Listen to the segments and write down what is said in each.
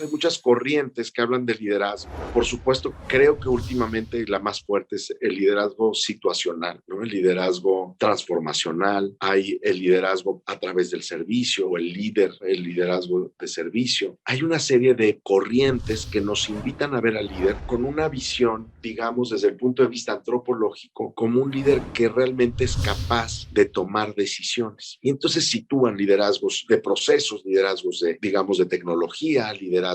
Hay muchas corrientes que hablan de liderazgo. Por supuesto, creo que últimamente la más fuerte es el liderazgo situacional, ¿no? El liderazgo transformacional. Hay el liderazgo a través del servicio o el liderazgo de servicio. Hay una serie de corrientes que nos invitan a ver al líder con una visión, digamos, desde el punto de vista antropológico, como un líder que realmente es capaz de tomar decisiones. Y entonces sitúan liderazgos de procesos, liderazgos de, digamos, de tecnología, liderazgos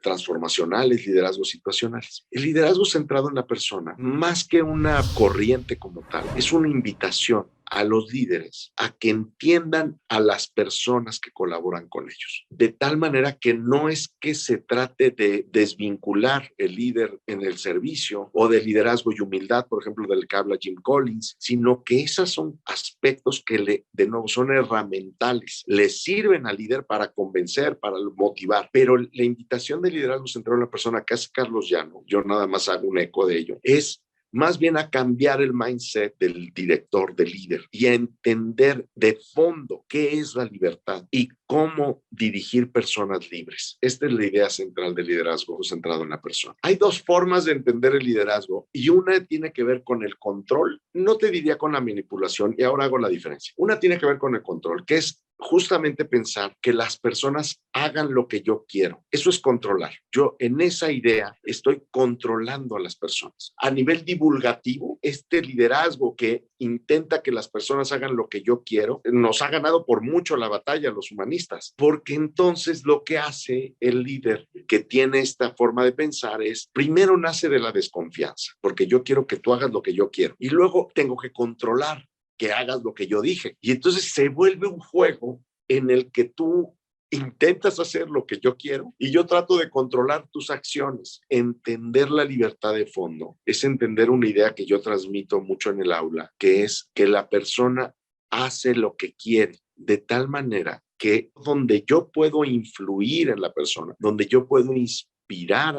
transformacionales, liderazgos situacionales. El liderazgo centrado en la persona, más que una corriente como tal, es una invitación a los líderes a que entiendan a las personas que colaboran con ellos. De tal manera que no es que se trate de desvincular el líder en el servicio o de liderazgo y humildad, por ejemplo, del que habla Jim Collins, sino que esos son aspectos que de nuevo son herramientales, le sirven al líder para convencer, para motivar, pero la invitación de liderazgo centrado en la persona que hace Carlos Llano, yo nada más hago un eco de ello, es más bien a cambiar el mindset del director, del líder, y a entender de fondo qué es la libertad y cómo dirigir personas libres. Esta es la idea central del liderazgo centrado en la persona. Hay dos formas de entender el liderazgo y una tiene que ver con el control, no te diría con la manipulación, y ahora hago la diferencia. Una tiene que ver con el control, que es justamente pensar que las personas hagan lo que yo quiero. Eso es controlar. Yo en esa idea estoy controlando a las personas. A nivel divulgativo, este liderazgo que intenta que las personas hagan lo que yo quiero, nos ha ganado por mucho la batalla los humanistas, porque entonces lo que hace el líder que tiene esta forma de pensar es, primero nace de la desconfianza, porque yo quiero que tú hagas lo que yo quiero, y luego tengo que controlar que hagas lo que yo dije. Y entonces se vuelve un juego en el que tú intentas hacer lo que yo quiero y yo trato de controlar tus acciones. Entender la libertad de fondo es entender una idea que yo transmito mucho en el aula, que es que la persona hace lo que quiere, de tal manera que donde yo puedo influir en la persona, donde yo puedo inspirar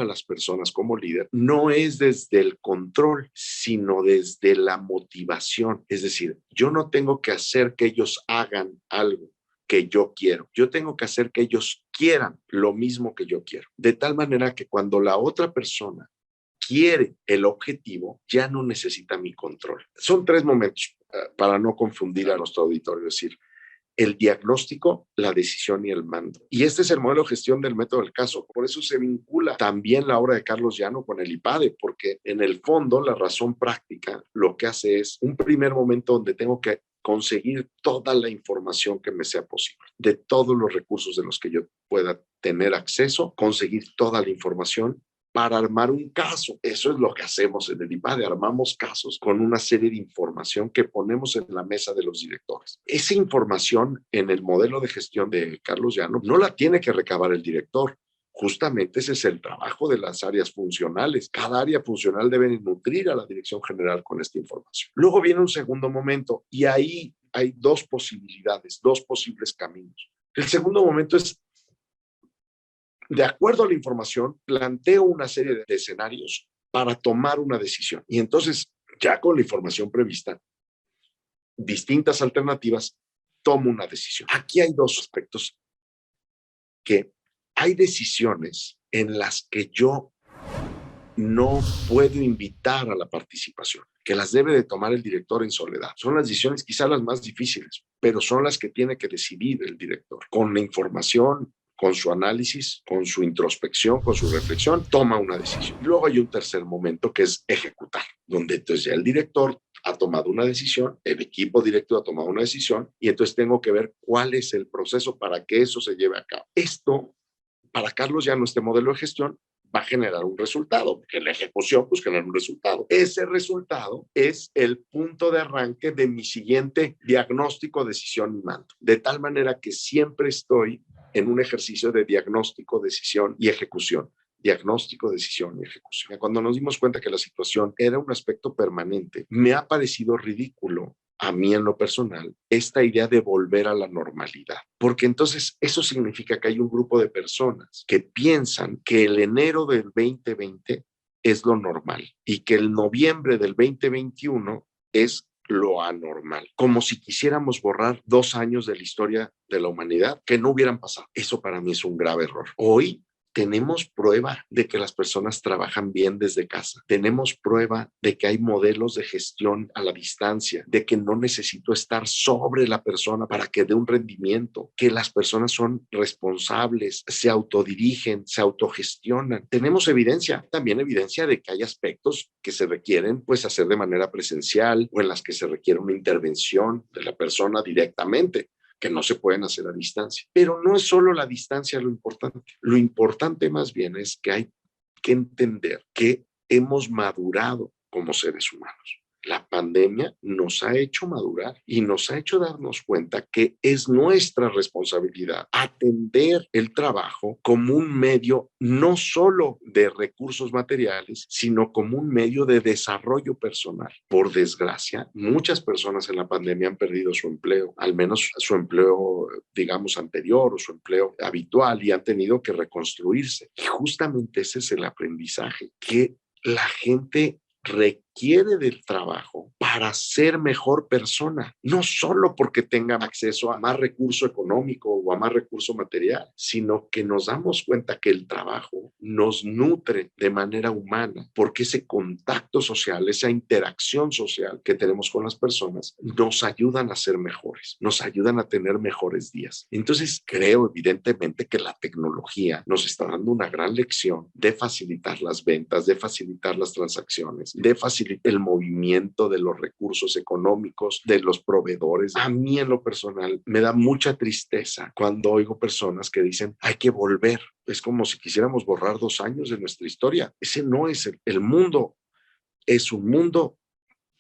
a las personas como líder, no es desde el control, sino desde la motivación. Es decir, yo no tengo que hacer que ellos hagan algo que yo quiero. Yo tengo que hacer que ellos quieran lo mismo que yo quiero. De tal manera que cuando la otra persona quiere el objetivo, ya no necesita mi control. Son tres momentos para no confundir a nuestro auditorio, es decir, el diagnóstico, la decisión y el mando. Y este es el modelo de gestión del método del caso. Por eso se vincula también la obra de Carlos Llano con el IPADE, porque en el fondo la razón práctica lo que hace es un primer momento donde tengo que conseguir toda la información que me sea posible, de todos los recursos de los que yo pueda tener acceso, conseguir toda la información para armar un caso. Eso es lo que hacemos en el IPADE, armamos casos con una serie de información que ponemos en la mesa de los directores. Esa información en el modelo de gestión de Carlos Llano no la tiene que recabar el director. Justamente ese es el trabajo de las áreas funcionales. Cada área funcional debe nutrir a la dirección general con esta información. Luego viene un segundo momento y ahí hay dos posibilidades, dos posibles caminos. El segundo momento es, de acuerdo a la información, planteo una serie de escenarios para tomar una decisión. Y entonces, ya con la información prevista, distintas alternativas, tomo una decisión. Aquí hay dos aspectos que hay decisiones en las que yo no puedo invitar a la participación, que las debe de tomar el director en soledad. Son las decisiones quizás las más difíciles, pero son las que tiene que decidir el director. Con la información, con su análisis, con su introspección, con su reflexión, toma una decisión. Luego hay un tercer momento que es ejecutar, donde entonces ya el director ha tomado una decisión, el equipo directivo ha tomado una decisión y entonces tengo que ver cuál es el proceso para que eso se lleve a cabo. Esto, para Carlos Llano, este modelo de gestión va a generar un resultado, que la ejecución pues genera un resultado. Ese resultado es el punto de arranque de mi siguiente diagnóstico, decisión y mando. De tal manera que siempre estoy en un ejercicio de diagnóstico, decisión y ejecución. Diagnóstico, decisión y ejecución. Cuando nos dimos cuenta que la situación era un aspecto permanente, me ha parecido ridículo a mí en lo personal, esta idea de volver a la normalidad. Porque entonces eso significa que hay un grupo de personas que piensan que el enero del 2020 es lo normal y que el noviembre del 2021 es lo anormal, como si quisiéramos borrar 2 años de la historia de la humanidad que no hubieran pasado. Eso para mí es un grave error. Hoy tenemos prueba de que las personas trabajan bien desde casa. Tenemos prueba de que hay modelos de gestión a la distancia, de que no necesito estar sobre la persona para que dé un rendimiento, que las personas son responsables, se autodirigen, se autogestionan. Tenemos evidencia, también evidencia de que hay aspectos que se requieren pues hacer de manera presencial o en las que se requiere una intervención de la persona directamente, que no se pueden hacer a distancia. Pero no es solo la distancia lo importante. Lo importante más bien es que hay que entender que hemos madurado como seres humanos. La pandemia nos ha hecho madurar y nos ha hecho darnos cuenta que es nuestra responsabilidad atender el trabajo como un medio no solo de recursos materiales, sino como un medio de desarrollo personal. Por desgracia, muchas personas en la pandemia han perdido su empleo, al menos su empleo, digamos, anterior o su empleo habitual, y han tenido que reconstruirse. Y justamente ese es el aprendizaje, que la gente requiere del trabajo para ser mejor persona, no solo porque tenga acceso a más recurso económico o a más recurso material, sino que nos damos cuenta que el trabajo nos nutre de manera humana, porque ese contacto social, esa interacción social que tenemos con las personas, nos ayudan a ser mejores, nos ayudan a tener mejores días. Entonces, creo evidentemente que la tecnología nos está dando una gran lección de facilitar las ventas, de facilitar las transacciones, de facilitar el movimiento de los recursos económicos, de los proveedores. A mí en lo personal me da mucha tristeza cuando oigo personas que dicen hay que volver. Es como si quisiéramos borrar 2 años de nuestra historia. Ese no es el mundo, es un mundo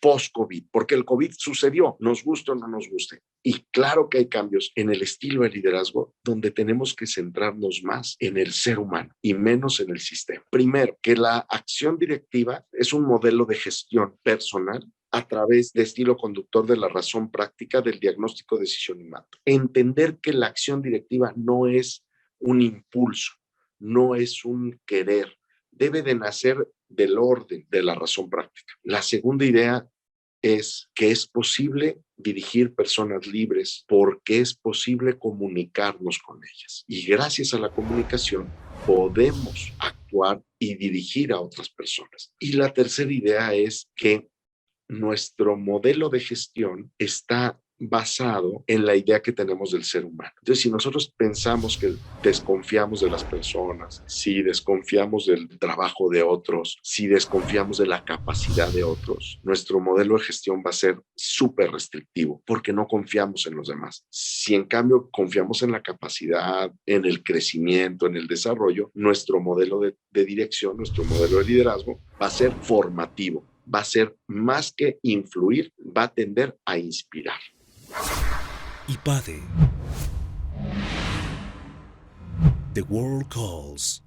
post-COVID, porque el COVID sucedió, nos guste o no nos guste. Y claro que hay cambios en el estilo de liderazgo donde tenemos que centrarnos más en el ser humano y menos en el sistema. Primero, que la acción directiva es un modelo de gestión personal a través de estilo conductor de la razón práctica del diagnóstico, decisión y mando. Entender que la acción directiva no es un impulso, no es un querer, debe de nacer del orden de la razón práctica. La segunda idea es que es posible dirigir personas libres porque es posible comunicarnos con ellas. Y gracias a la comunicación podemos actuar y dirigir a otras personas. Y la tercera idea es que nuestro modelo de gestión está basado en la idea que tenemos del ser humano. Entonces, si nosotros pensamos que desconfiamos de las personas, si desconfiamos del trabajo de otros, si desconfiamos de la capacidad de otros, nuestro modelo de gestión va a ser súper restrictivo porque no confiamos en los demás. Si en cambio confiamos en la capacidad, en el crecimiento, en el desarrollo, nuestro modelo de dirección, nuestro modelo de liderazgo va a ser formativo, va a ser más que influir, va a tender a inspirar. IPADE. The World Calls.